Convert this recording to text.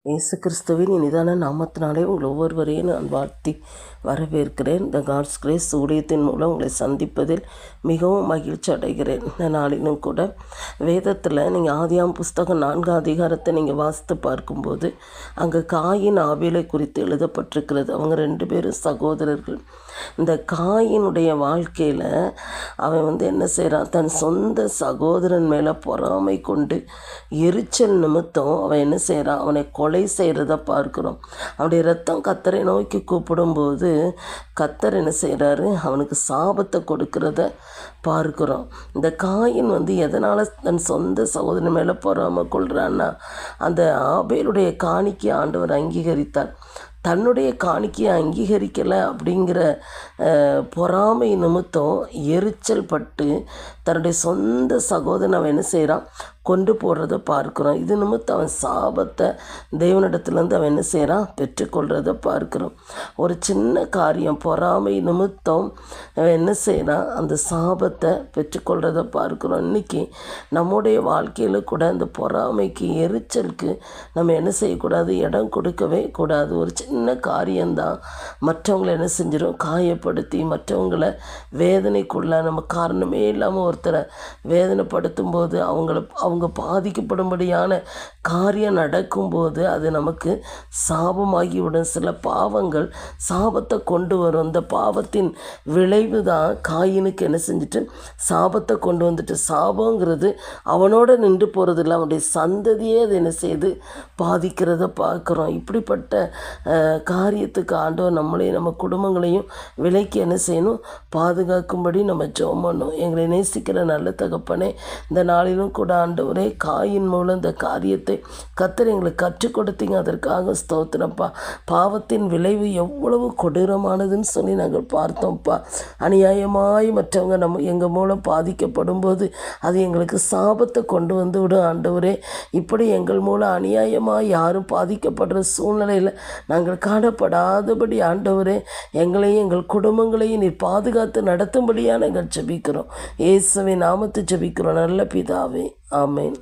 இயேசு கிறிஸ்துவின் இனிதான நாமத்தினாலே உங்கள் ஒவ்வொருவரையும் நான் வாழ்த்தி வரவேற்கிறேன். இந்த காட்ஸ் கிரேஸ் ஊழியத்தின் மூலம் உங்களை சந்திப்பதில் மிகவும் மகிழ்ச்சி அடைகிறேன். இந்த நாளிலும் கூட வேதத்தில் நீங்கள் ஆதியாம் புஸ்தகம் 4ஆம் அதிகாரத்தை நீங்கள் வாசித்து பார்க்கும்போது அங்கே காயின் ஆபேலை குறித்து எழுதப்பட்டிருக்கிறது. அவங்க 2 பேரும் சகோதரர்கள். இந்த காயினுடைய வாழ்க்கையில் அவன் என்ன செய்கிறான், தன் சொந்த சகோதரன் மேலே பொறாமை கொண்டு எரிச்சல் நிமித்தம் அவன் என்ன செய்கிறான், அவனை கொலை செய்கிறத பார்க்குறோம். அவனுடைய ரத்தம் கர்த்தரை நோக்கி கூப்பிடும்போது கர்த்தர் என்ன செய்கிறாரு, அவனுக்கு சாபத்தை கொடுக்கிறத பார்க்குறோம். இந்த காயின் எதனால் தன் சொந்த சகோதரன் மேலே பொறாமை கொள்கிறான்னா, அந்த ஆபேலுடைய காணிக்கை ஆண்டவர் அங்கீகரித்தார். தன்னுடைய காணிக்கையை அங்கீகரிக்கலை அப்படிங்கிற பொறாமை நிமித்தம் எரிச்சல் பட்டு தன்னுடைய சொந்த சகோதரன் அவன் என்ன செய்கிறான், கொண்டு போடுறத பார்க்குறோம். இது நிமித்தம் அவன் சாபத்தை தேவனிடத்துலேருந்து அவன் என்ன செய்கிறான், பெற்றுக்கொள்கிறத பார்க்குறோம். ஒரு சின்ன காரியம் பொறாமை நிமித்தம் அவன் என்ன செய்கிறான், அந்த சாபத்தை பெற்றுக்கொள்கிறத பார்க்குறோம். இன்றைக்கி நம்முடைய வாழ்க்கையில் கூட அந்த பொறாமைக்கு எரிச்சலுக்கு நம்ம என்ன செய்யக்கூடாது, இடம் கொடுக்கவே கூடாது. ஒரு சின்ன காரியம்தான் மற்றவங்களை என்ன செஞ்சிடும், காயப்படுத்தி மற்றவங்களை வேதனைக்குள்ள நம்ம காரணமே இல்லாமல் ஒருத்தரை வேதனைப்படுத்தும் போது அவங்க பாதிக்கப்படும்படியான காரியம் நடக்கும்போது அது நமக்கு சாபமாகிவிடும். சில பாவங்கள் சாபத்தை கொண்டு வரும். அந்த பாவத்தின் விளைவு தான் காயினுக்கு என்ன செஞ்சுட்டு சாபத்தை கொண்டு வந்துட்டு, சாபங்கிறது அவனோட நின்று போகிறதில்ல, அவனுடைய சந்ததியே அது என்ன செய்து பாதிக்கிறத பார்க்குறோம். இப்படிப்பட்ட காரியத்துக்கு ஆண்டவர் நம்மளையும் நம்ம குடும்பங்களையும் விலைக்கு என்ன செய்யணும், பாதுகாக்கும்படி நம்ம ஜெபம் பண்ணணும். எங்களை நேசிக்கிற நல்ல தகப்பனே, இந்த நாளிலும் கூட ஆண்டவரே, காயின் மூலம் இந்த காரியத்தை கர்த்தர் எங்களுக்கு கற்றுக் கொடுத்தீங்க, அதற்காக ஸ்தோத்திரப்பா. பாவத்தின் விளைவு எவ்வளவு கொடூரமானதுன்னு சொல்லி நாங்கள் பார்த்தோம்ப்பா. அநியாயமாய் மற்றவங்க எங்கள் மூலம் பாதிக்கப்படும் போது அது எங்களுக்கு சாபத்தை கொண்டு வந்து விடும் ஆண்டவரே. இப்படி எங்கள் மூலம் அநியாயமாக யாரும் பாதிக்கப்படுற சூழ்நிலையில் நாங்கள் காணப்படாதபடி ஆண்டவரே, எங்களையும் எங்கள் குடும்பங்களையும் நீர் பாதுகாத்து நடத்தும்படியாக நாங்கள் ஜெபிக்கிறோம். இயேசுவின் நாமத்தை ஜெபிக்கிறோம் நல்ல பிதாவே, ஆமென்.